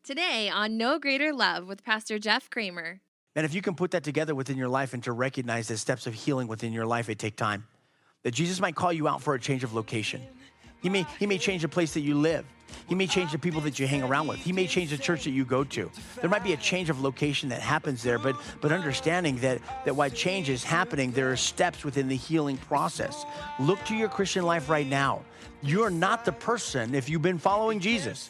Today on No Greater Love with Pastor Jeff Kramer. And if you can put that together within your life and to recognize that steps of healing within your life, it take time. That Jesus might call you out for a change of location. He may change the place that you live. He may change the people that you hang around with. He may change the church that you go to. There might be a change of location that happens there, but understanding that while change is happening, there are steps within the healing process. Look to your Christian life right now. You're not the person, if you've been following Jesus,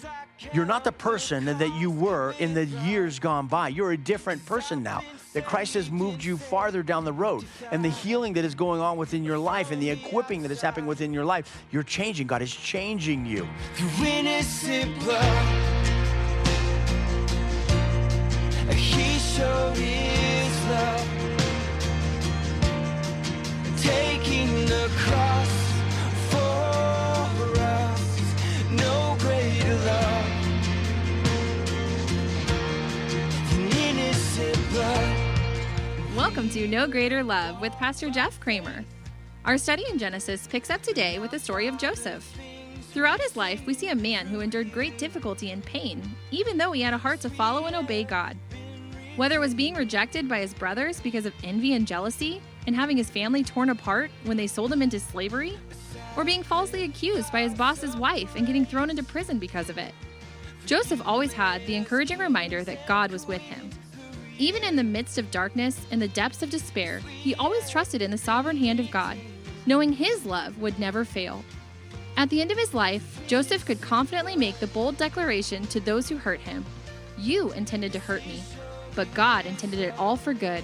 you're not the person that you were in the years gone by. You're a different person now. That Christ has moved you farther down the road. And the healing that is going on within your life and the equipping that is happening within your life, you're changing. God is changing you. Through innocent blood, He showed His love, taking the cross for us. No greater love than innocent blood. Welcome to No Greater Love with Pastor Jeff Kramer. Our study in Genesis picks up today with the story of Joseph. Throughout his life, we see a man who endured great difficulty and pain, even though he had a heart to follow and obey God. Whether it was being rejected by his brothers because of envy and jealousy, and having his family torn apart when they sold him into slavery, or being falsely accused by his boss's wife and getting thrown into prison because of it, Joseph always had the encouraging reminder that God was with him. Even in the midst of darkness and the depths of despair, he always trusted in the sovereign hand of God, knowing His love would never fail. At the end of his life, Joseph could confidently make the bold declaration to those who hurt him, "You intended to hurt me, but God intended it all for good.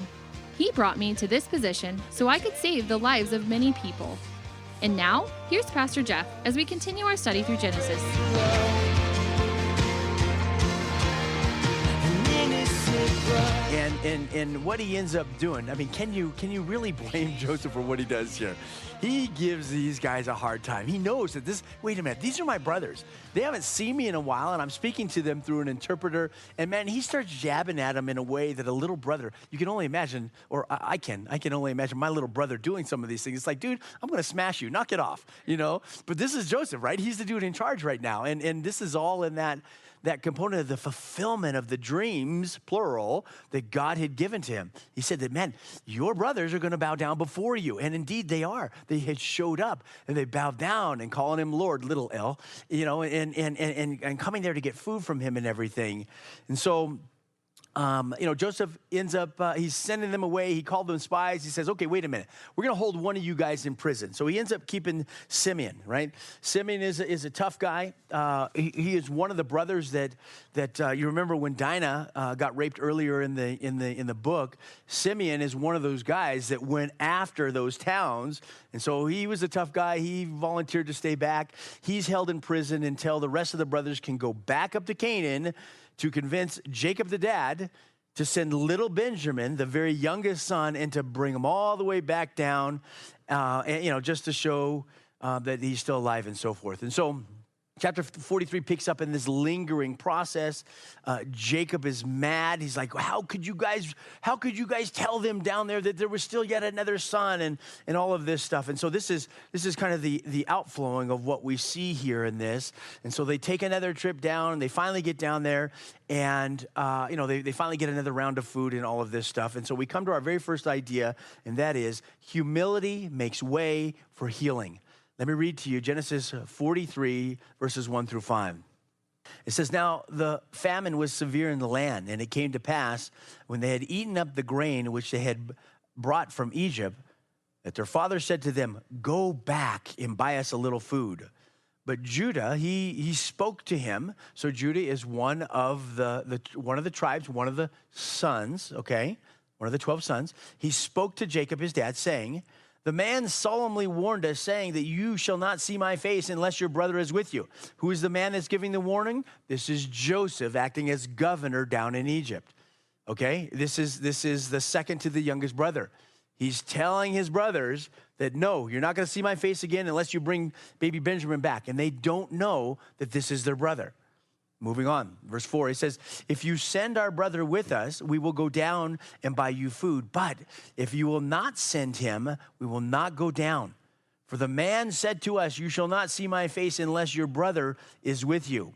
He brought me to this position so I could save the lives of many people." And now, here's Pastor Jeff as we continue our study through Genesis. And what he ends up doing, I mean, can you really blame Joseph for what he does here? He gives these guys a hard time. He knows that wait a minute, these are my brothers. They haven't seen me in a while, and I'm speaking to them through an interpreter. And man, he starts jabbing at them in a way that a little brother, you can only imagine, or I can only imagine my little brother doing some of these things. It's like, dude, I'm going to smash you, knock it off, you know? But this is Joseph, right? He's the dude in charge right now. And this is all in that component of the fulfillment of the dreams, plural, that God had given to him. He said that, man, your brothers are going to bow down before you. And indeed they are. They had showed up and they bowed down and calling him Lord, little L, you know, and coming there to get food from him and everything. And so, Joseph ends up, he's sending them away. He called them spies. He says, okay, wait a minute. We're going to hold one of you guys in prison. So he ends up keeping Simeon, right? Simeon is a tough guy. He is one of the brothers that you remember when Dinah got raped earlier in the book. Simeon is one of those guys that went after those towns. And so he was a tough guy. He volunteered to stay back. He's held in prison until the rest of the brothers can go back up to Canaan to convince Jacob the dad to send little Benjamin, the very youngest son, and to bring him all the way back down, just to show that he's still alive and so forth. And so chapter 43 picks up in this lingering process. Jacob is mad. He's like, how could you guys tell them down there that there was still yet another son and all of this stuff? And so this is kind of the outflowing of what we see here in this. And so they take another trip down. They finally get down there and, they finally get another round of food and all of this stuff. And so we come to our very first idea, and that is humility makes way for healing. Let me read to you Genesis 43, verses 1 through 5. It says, now the famine was severe in the land, and it came to pass when they had eaten up the grain which they had brought from Egypt, that their father said to them, go back and buy us a little food. But Judah, he spoke to him. So Judah is one of the tribes, one of the sons, okay? One of the 12 sons. He spoke to Jacob, his dad, saying, the man solemnly warned us, saying that you shall not see my face unless your brother is with you. Who is the man that's giving the warning? This is Joseph acting as governor down in Egypt. Okay, this is the second to the youngest brother. He's telling his brothers that, no, you're not going to see my face again unless you bring baby Benjamin back. And they don't know that this is their brother. Moving on, verse 4, it says, if you send our brother with us, we will go down and buy you food. But if you will not send him, we will not go down. For the man said to us, you shall not see my face unless your brother is with you.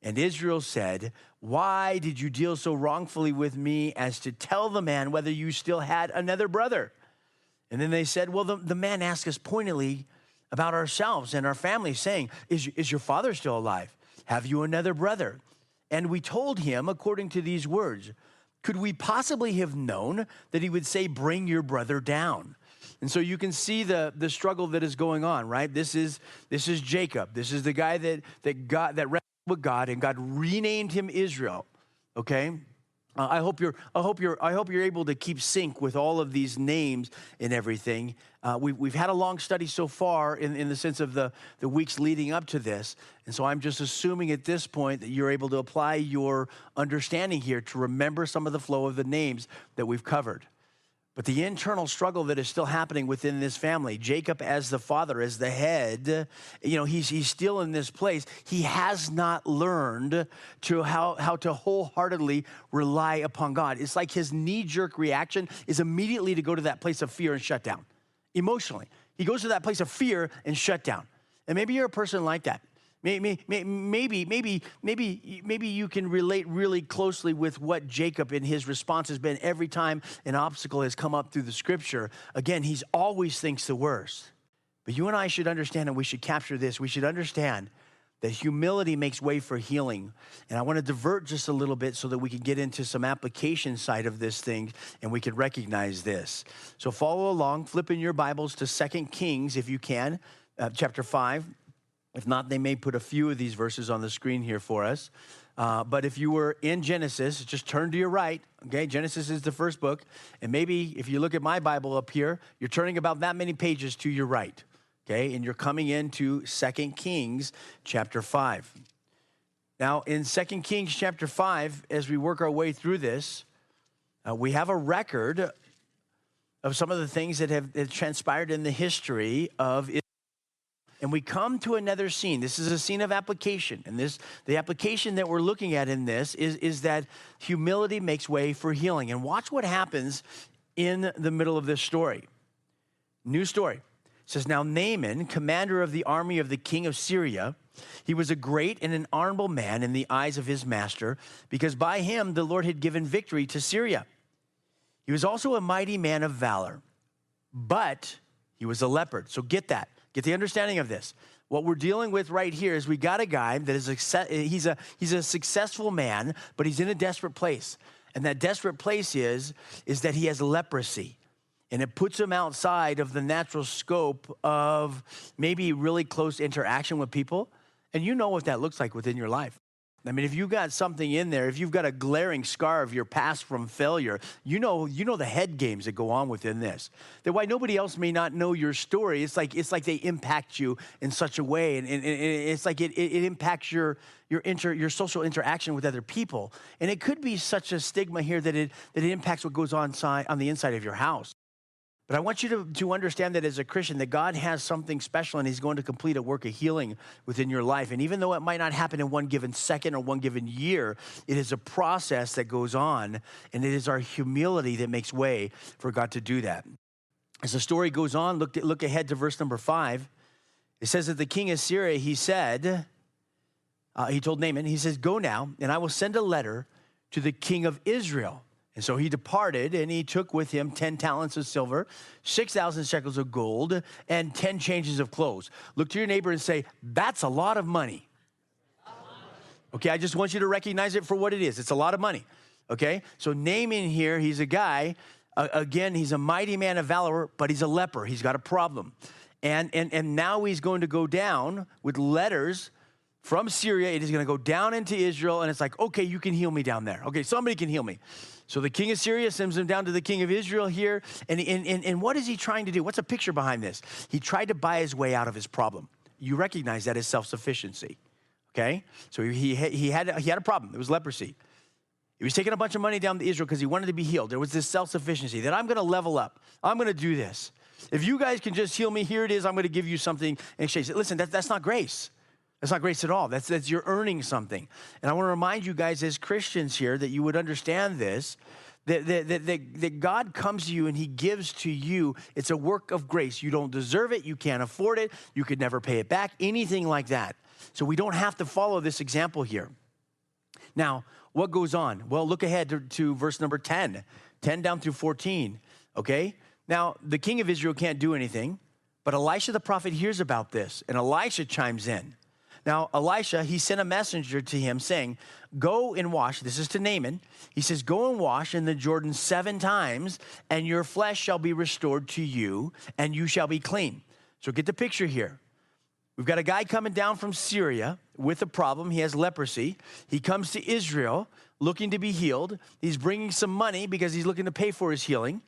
And Israel said, why did you deal so wrongfully with me as to tell the man whether you still had another brother? And then they said, well, the man asked us pointedly about ourselves and our family, saying, is your father still alive? Have you another brother? And we told him according to these words. Could we possibly have known that he would say, bring your brother down? And so you can see the struggle that is going on, right? This is Jacob. This is the guy that wrestled with God, and God renamed him Israel. Okay? I hope you're able to keep sync with all of these names and everything. We've had a long study so far in the sense of the weeks leading up to this. And so I'm just assuming at this point that you're able to apply your understanding here to remember some of the flow of the names that we've covered. But the internal struggle that is still happening within this family, Jacob as the father, as the head, he's still in this place. He has not learned to how to wholeheartedly rely upon God. It's like his knee-jerk reaction is immediately to go to that place of fear and shut down. Emotionally, he goes to that place of fear and shut down. And maybe you're a person like that. Maybe you can relate really closely with what Jacob in his response has been every time an obstacle has come up through the scripture. Again, he's always thinks the worst. But you and I should understand, and we should capture this. We should understand that humility makes way for healing. And I want to divert just a little bit so that we can get into some application side of this thing and we can recognize this. So follow along, flip in your Bibles to 2 Kings if you can, chapter 5. If not, they may put a few of these verses on the screen here for us. But if you were in Genesis, just turn to your right. Okay, Genesis is the first book. And maybe if you look at my Bible up here, you're turning about that many pages to your right. Okay, and you're coming into 2 Kings chapter 5. Now, in 2 Kings chapter 5, as we work our way through this, we have a record of some of the things that have transpired in the history of Israel. And we come to another scene. This is a scene of application. And the application that we're looking at in this is that humility makes way for healing. And watch what happens in the middle of this story. New story. It says, now Naaman, commander of the army of the king of Syria, he was a great and an honorable man in the eyes of his master, because by him the Lord had given victory to Syria. He was also a mighty man of valor, but he was a leopard. So get that. Get the understanding of this. What we're dealing with right here is we got a guy that he's a successful man, but he's in a desperate place. And that desperate place is that he has leprosy. And it puts him outside of the natural scope of maybe really close interaction with people. And you know what that looks like within your life. I mean, if you've got something in there, if you've got a glaring scar of your past from failure, you know the head games that go on within this. That why nobody else may not know your story, it's like they impact you in such a way, and it's like it impacts your social interaction with other people. And it could be such a stigma here that it impacts what goes on the inside of your house. But I want you to understand that as a Christian, that God has something special and he's going to complete a work of healing within your life. And even though it might not happen in one given second or one given year, it is a process that goes on, and it is our humility that makes way for God to do that. As the story goes on, look ahead to verse number 5. It says that the king of Syria, he said, he told Naaman, he says, go now, and I will send a letter to the king of Israel. And so he departed, and he took with him 10 talents of silver, 6,000 shekels of gold, and 10 changes of clothes. Look to your neighbor and say, that's a lot of money. Okay, I just want you to recognize it for what it is. It's a lot of money, okay? So Naaman here, he's a guy, again, he's a mighty man of valor, but he's a leper. He's got a problem. And now he's going to go down with letters from Syria. It is going to go down into Israel, and it's like, okay, you can heal me down there. Okay, somebody can heal me. So the king of Syria sends him down to the king of Israel here. And what is he trying to do? What's a picture behind this? He tried to buy his way out of his problem. You recognize that as self-sufficiency, okay? So he had a problem. It was leprosy. He was taking a bunch of money down to Israel because he wanted to be healed. There was this self-sufficiency that I'm going to level up. I'm going to do this. If you guys can just heal me, here it is. I'm going to give you something in exchange. Listen, that's not grace. That's not grace at all. That's you're earning something. And I want to remind you guys as Christians here that you would understand this, that God comes to you and he gives to you. It's a work of grace. You don't deserve it. You can't afford it. You could never pay it back, anything like that. So we don't have to follow this example here. Now, what goes on? Well, look ahead to verse number 10 down through 14, okay? Now, the king of Israel can't do anything, but Elisha the prophet hears about this, and Elisha chimes in. Now, Elisha, he sent a messenger to him saying, go and wash. This is to Naaman. He says, go and wash in the Jordan 7 times, and your flesh shall be restored to you, and you shall be clean. So get the picture here. We've got a guy coming down from Syria with a problem. He has leprosy. He comes to Israel looking to be healed. He's bringing some money because he's looking to pay for his healing.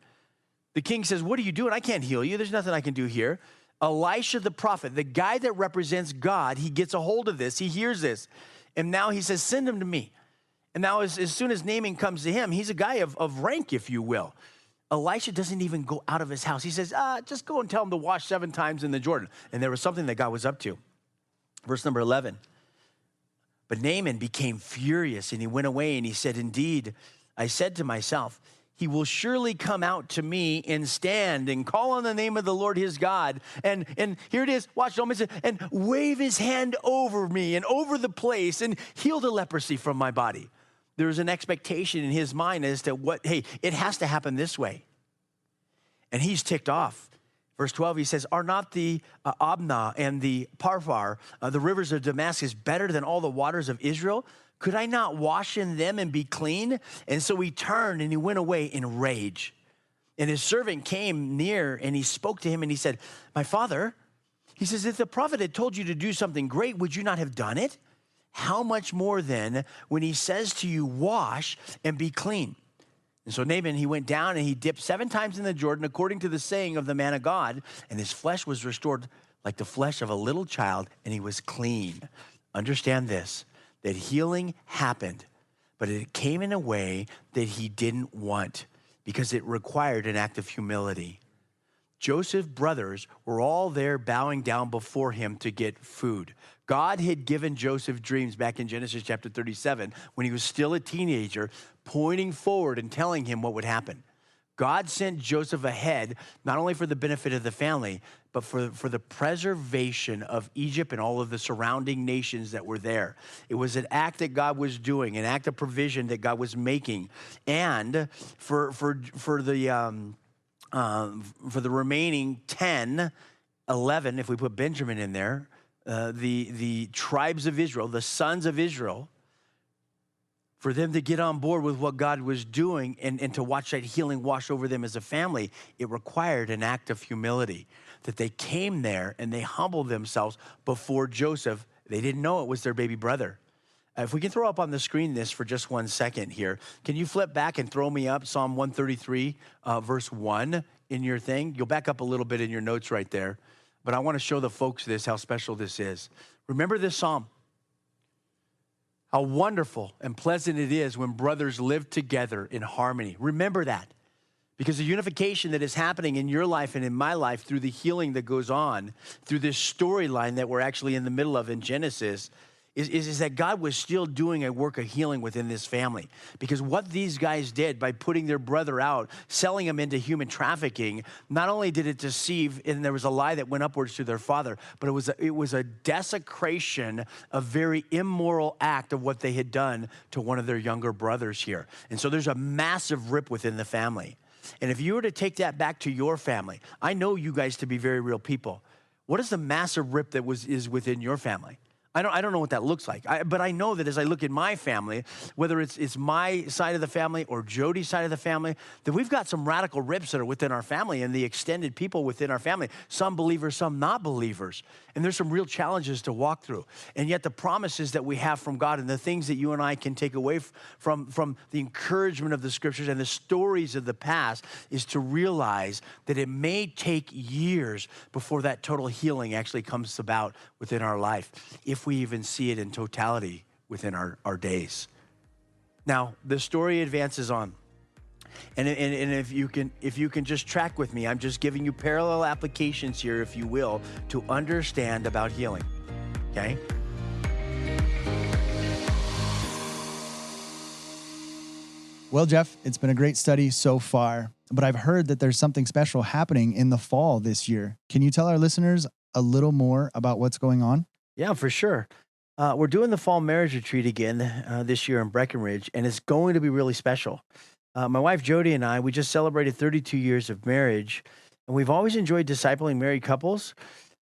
The king says, what are you doing? I can't heal you. There's nothing I can do here. Elisha the prophet, the guy that represents God, he gets a hold of this. He hears this. And now he says, send him to me. And now as soon as Naaman comes to him, he's a guy of rank, if you will. Elisha doesn't even go out of his house. He says, just go and tell him to wash 7 times in the Jordan. And there was something that God was up to. Verse number 11. But Naaman became furious, and he went away, and he said, indeed, I said to myself, he will surely come out to me and stand and call on the name of the Lord his God. And here it is, watch, don't miss it, and wave his hand over me and over the place and heal the leprosy from my body. There's an expectation in his mind as to it has to happen this way. And he's ticked off. Verse 12, he says, are not the Abna and the Parfar, the rivers of Damascus, better than all the waters of Israel? Could I not wash in them and be clean? And so he turned and he went away in rage. And his servant came near and he spoke to him and he said, my father, he says, if the prophet had told you to do something great, would you not have done it? How much more then when he says to you, wash and be clean? And so Naaman, he went down and he dipped 7 times in the Jordan according to the saying of the man of God, and his flesh was restored like the flesh of a little child, and he was clean. Understand this, that healing happened, but it came in a way that he didn't want because it required an act of humility. Joseph's brothers were all there bowing down before him to get food. God had given Joseph dreams back in Genesis chapter 37 when he was still a teenager, pointing forward and telling him what would happen. God sent Joseph ahead, not only for the benefit of the family, but for the preservation of Egypt and all of the surrounding nations that were there. It was an act that God was doing, an act of provision that God was making. And for the remaining 10, 11, if we put Benjamin in there, the tribes of Israel, the sons of Israel, for them to get on board with what God was doing and to watch that healing wash over them as a family, it required an act of humility, that they came there and they humbled themselves before Joseph. They didn't know it was their baby brother. If we can throw up on the screen this for just 1 second here. Can you flip back and throw me up Psalm 133, verse 1 in your thing? You'll back up a little bit in your notes right there. But I want to show the folks this, how special this is. Remember this psalm. How wonderful and pleasant it is when brothers live together in harmony. Remember that. Because the unification that is happening in your life and in my life through the healing that goes on, through this storyline that we're actually in the middle of in Genesis, is that God was still doing a work of healing within this family. Because what these guys did by putting their brother out, selling him into human trafficking, not only did it deceive, and there was a lie that went upwards to their father, but it was a desecration, a very immoral act of what they had done to one of their younger brothers here. And so there's a massive rip within the family. And if you were to take that back to your family, I know you guys to be very real people. What is the massive rip that is within your family? I don't know what that looks like, but I know that as I look at my family, whether it's my side of the family or Jody's side of the family, that we've got some radical rips that are within our family and the extended people within our family, some believers, some not believers. And there's some real challenges to walk through. And yet the promises that we have from God and the things that you and I can take away from the encouragement of the scriptures and the stories of the past is to realize that it may take years before that total healing actually comes about within our life, if we even see it in totality within our days. Now, the story advances on. And if you can just track with me, I'm just giving you parallel applications here, if you will, to understand about healing, okay? Well, Jeff, it's been a great study so far, but I've heard that there's something special happening in the fall this year. Can you tell our listeners a little more about what's going on? Yeah, for sure. We're doing the fall marriage retreat again this year in Breckenridge, and it's going to be really special. My wife Jody and I, we just celebrated 32 years of marriage, and we've always enjoyed discipling married couples.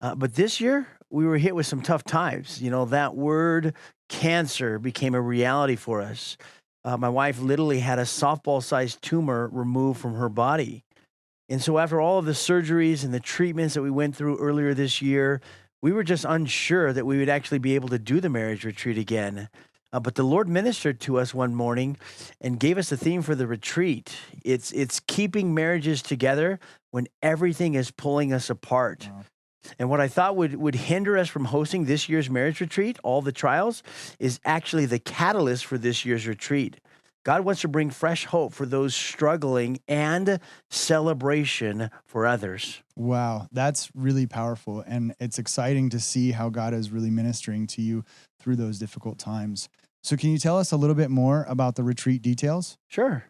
But this year, we were hit with some tough times. You know, that word cancer became a reality for us. My wife literally had a softball-sized tumor removed from her body. And so after all of the surgeries and the treatments that we went through earlier this year, we were just unsure that we would actually be able to do the marriage retreat again. But the Lord ministered to us one morning and gave us the theme for the retreat. It's keeping marriages together when everything is pulling us apart. Wow. And what I thought would hinder us from hosting this year's marriage retreat, all the trials, is actually the catalyst for this year's retreat. God wants to bring fresh hope for those struggling and celebration for others. Wow, that's really powerful. And it's exciting to see how God is really ministering to you through those difficult times. So can you tell us a little bit more about the retreat details? Sure.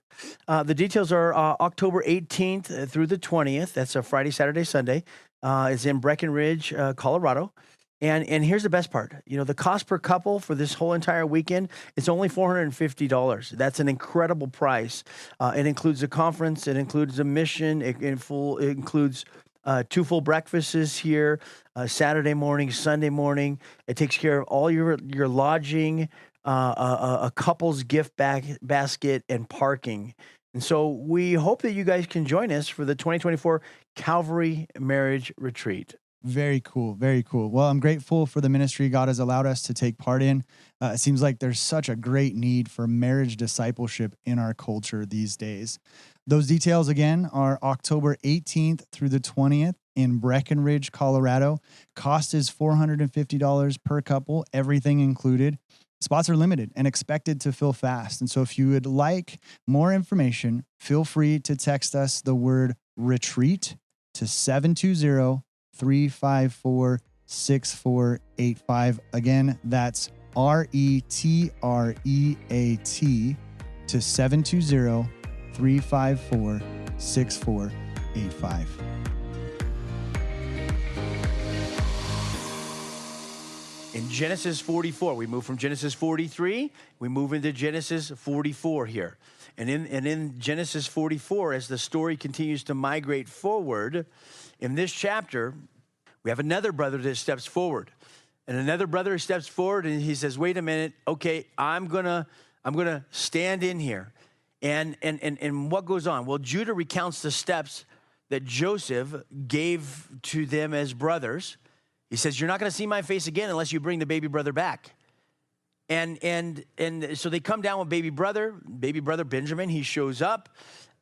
The details are October 18th through the 20th. That's a Friday, Saturday, Sunday. It's in Breckenridge, Colorado. And here's the best part. You know, the cost per couple for this whole entire weekend, it's only $450. That's an incredible price. It includes a conference. It includes a mission. It includes 2 full breakfasts here, Saturday morning, Sunday morning. It takes care of all your lodging, a couple's gift basket, and parking. And so we hope that you guys can join us for the 2024 Calvary Marriage Retreat. Very cool. Very cool. Well, I'm grateful for the ministry God has allowed us to take part in. It seems like there's such a great need for marriage discipleship in our culture these days. Those details again are October 18th through the 20th in Breckenridge, Colorado. Cost is $450 per couple, everything included. Spots are limited and expected to fill fast. And so if you would like more information, feel free to text us the word retreat to 720-354-6485. Again, that's RETREAT to 720-354-6485. In Genesis 44, we move from Genesis 43, we move into Genesis 44 here. And in Genesis 44, as the story continues to migrate forward, in this chapter, we have another brother that steps forward. And another brother steps forward and he says, wait a minute, okay, I'm gonna stand in here. And what goes on? Well, Judah recounts the steps that Joseph gave to them as brothers. He says, you're not going to see my face again unless you bring the baby brother back. And so they come down with baby brother Benjamin. He shows up.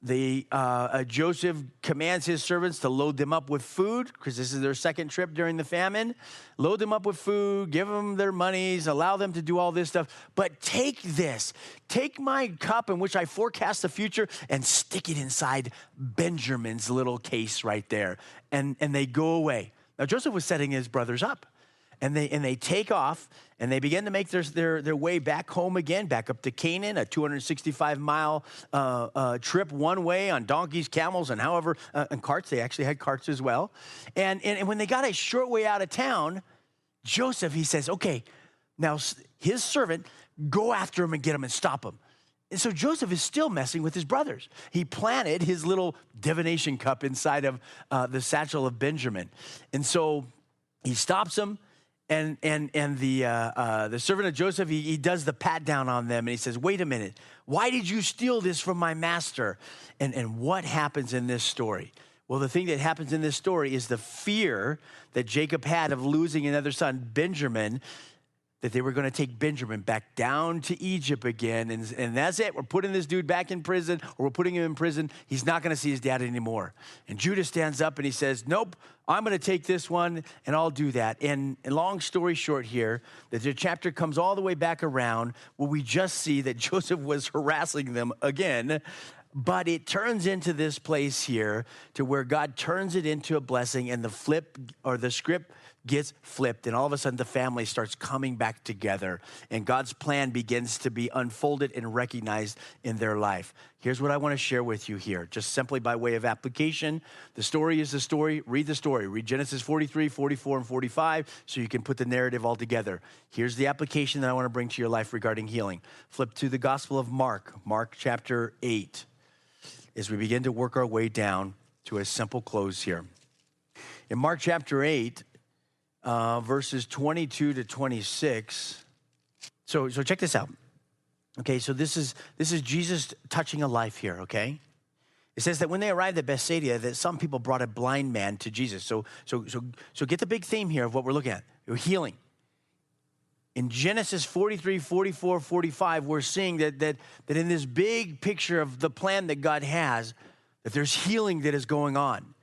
Joseph commands his servants to load them up with food because this is their second trip during the famine. Load them up with food, give them their monies, allow them to do all this stuff. But take my cup in which I forecast the future and stick it inside Benjamin's little case right there. And they go away. Now, Joseph was setting his brothers up, and they take off, and they begin to make their way back home again, back up to Canaan, a 265-mile trip one way on donkeys, camels, and and carts. They actually had carts as well. And when they got a short way out of town, Joseph, he says, okay, now his servant, go after him and get him and stop him. And so Joseph is still messing with his brothers. He planted his little divination cup inside of the satchel of Benjamin. And so he stops them, and the servant of Joseph, he does the pat down on them, and he says, wait a minute, why did you steal this from my master? And what happens in this story? Well, the thing that happens in this story is the fear that Jacob had of losing another son, Benjamin, that they were going to take Benjamin back down to Egypt again. And that's it. We're putting this dude back in prison, or we're putting him in prison. He's not going to see his dad anymore. And Judah stands up and he says, nope, I'm going to take this one and I'll do that. And long story short here, that the chapter comes all the way back around where we just see that Joseph was harassing them again. But it turns into this place here to where God turns it into a blessing, and the script gets flipped, and all of a sudden the family starts coming back together, and God's plan begins to be unfolded and recognized in their life. Here's what I want to share with you here, just simply by way of application. The story is the story. Read the story. Read Genesis 43, 44, and 45 so you can put the narrative all together. Here's the application that I want to bring to your life regarding healing. Flip to the Gospel of Mark, Mark chapter 8, as we begin to work our way down to a simple close here. In Mark chapter 8, verses 22 to 26. So check this out. Okay, so this is Jesus touching a life here, okay? It says that when they arrived at Bethsaida, that some people brought a blind man to Jesus. So get the big theme here of what we're looking at. Healing. In Genesis 43, 44, 45, we're seeing that in this big picture of the plan that God has, that there's healing that is going on.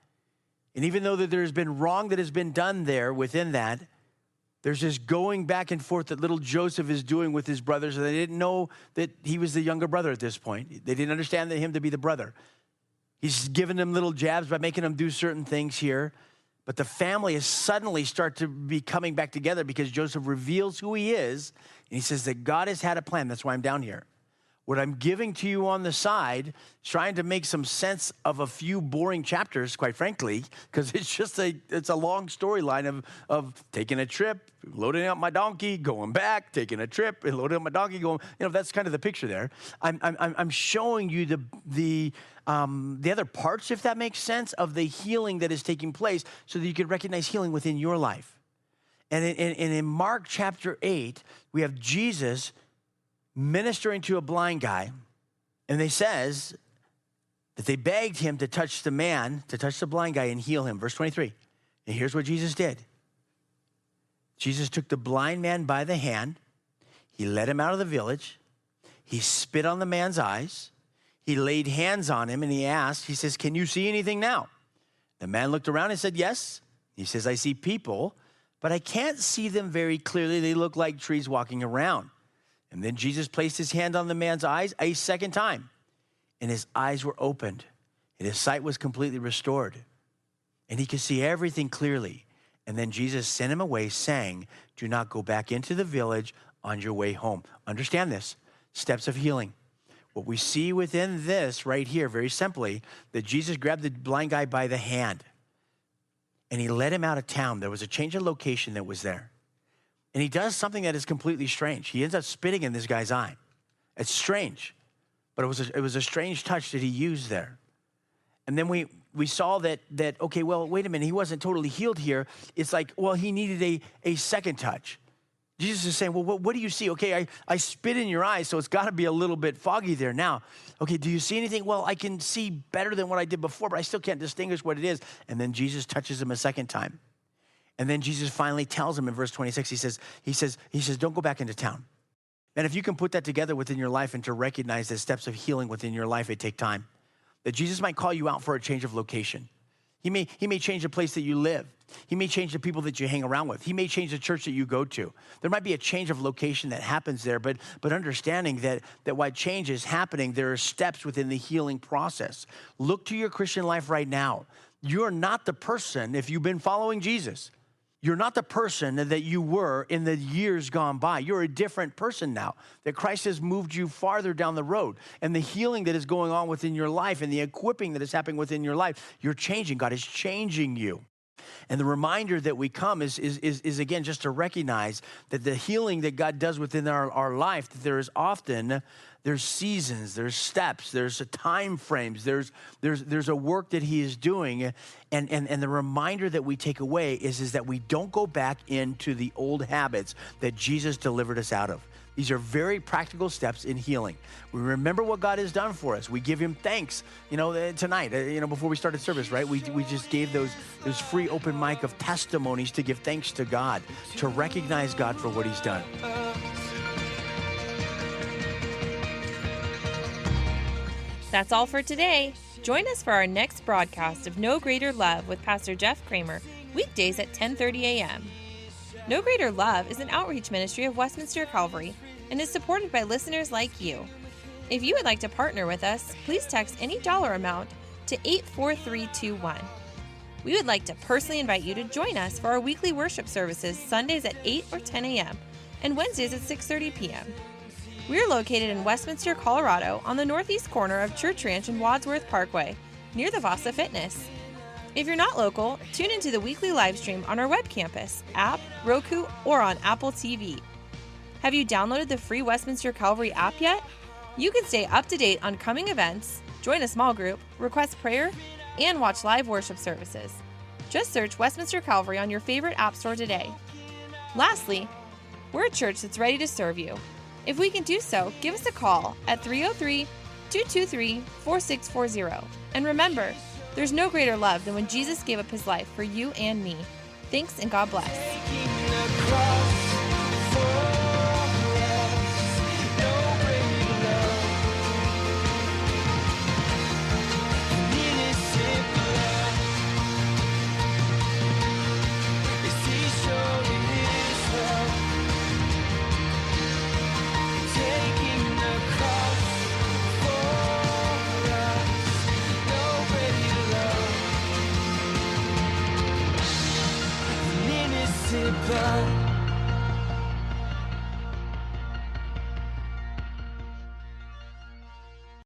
And even though that there's been wrong that has been done there within that, there's this going back and forth that little Joseph is doing with his brothers, and they didn't know that he was the younger brother at this point. They didn't understand him to be the brother. He's giving them little jabs by making them do certain things here. But the family is suddenly start to be coming back together because Joseph reveals who he is, and he says that God has had a plan. That's why I'm down here. What I'm giving to you on the side, trying to make some sense of a few boring chapters, quite frankly, because it's a long storyline of taking a trip, loading up my donkey, going back, taking a trip, and loading up my donkey, going. That's kind of the picture there. I'm showing you the other parts, if that makes sense, of the healing that is taking place, so that you can recognize healing within your life. And in Mark chapter 8, we have Jesus ministering to a blind guy, and they says that they begged him to touch the blind guy and heal him. Verse 23. And here's what Jesus did. Jesus took the blind man by the hand. He led him out of the village. He spit on the man's eyes. He laid hands on him, and he says, can you see anything now? The man looked around and said, yes. He says, I see people, but I can't see them very clearly. They look like trees walking around. And then Jesus placed his hand on the man's eyes a second time, and his eyes were opened, and his sight was completely restored, and he could see everything clearly. And then Jesus sent him away, saying, do not go back into the village on your way home. Understand this, steps of healing. What we see within this right here, very simply, that Jesus grabbed the blind guy by the hand, and he led him out of town. There was a change of location that was there. And he does something that is completely strange. He ends up spitting in this guy's eye. It's strange, but it was a strange touch that he used there. And then we saw that okay, well, wait a minute, he wasn't totally healed here. It's like, well, he needed a second touch. Jesus is saying, well, what do you see? Okay, I spit in your eyes, so it's got to be a little bit foggy there now. Okay, do you see anything? Well, I can see better than what I did before, but I still can't distinguish what it is. And then Jesus touches him a second time. And then Jesus finally tells him in verse 26, he says, don't go back into town. And if you can put that together within your life and to recognize the steps of healing within your life, it take time. That Jesus might call you out for a change of location. He may change the place that you live. He may change the people that you hang around with. He may change the church that you go to. There might be a change of location that happens there, but understanding that while change is happening, there are steps within the healing process. Look to your Christian life right now. You're not the person, if you've been following Jesus, you're not the person that you were in the years gone by. You're a different person now, that Christ has moved you farther down the road. And the healing that is going on within your life and the equipping that is happening within your life, you're changing. God is changing you. And the reminder that we come is again, just to recognize that the healing that God does within our life, that there is often, there's seasons, there's steps, there's time frames, there's a work that he is doing. And the reminder that we take away is that we don't go back into the old habits that Jesus delivered us out of. These are very practical steps in healing. We remember what God has done for us. We give him thanks, tonight, before we started service, right? We just gave those free open mic of testimonies to give thanks to God, to recognize God for what he's done. That's all for today. Join us for our next broadcast of No Greater Love with Pastor Jeff Kramer, weekdays at 10:30 a.m. No Greater Love is an outreach ministry of Westminster Calvary and is supported by listeners like you. If you would like to partner with us, please text any dollar amount to 84321. We would like to personally invite you to join us for our weekly worship services Sundays at 8 or 10 a.m. and Wednesdays at 6:30 p.m. We are located in Westminster, Colorado, on the northeast corner of Church Ranch and Wadsworth Parkway, near the Vasa Fitness. If you're not local, tune into the weekly live stream on our web campus, app, Roku, or on Apple TV. Have you downloaded the free Westminster Calvary app yet? You can stay up to date on coming events, join a small group, request prayer, and watch live worship services. Just search Westminster Calvary on your favorite app store today. Lastly, we're a church that's ready to serve you. If we can do so, give us a call at 303-223-4640. And remember, there's no greater love than when Jesus gave up his life for you and me. Thanks, and God bless. Taking the cross.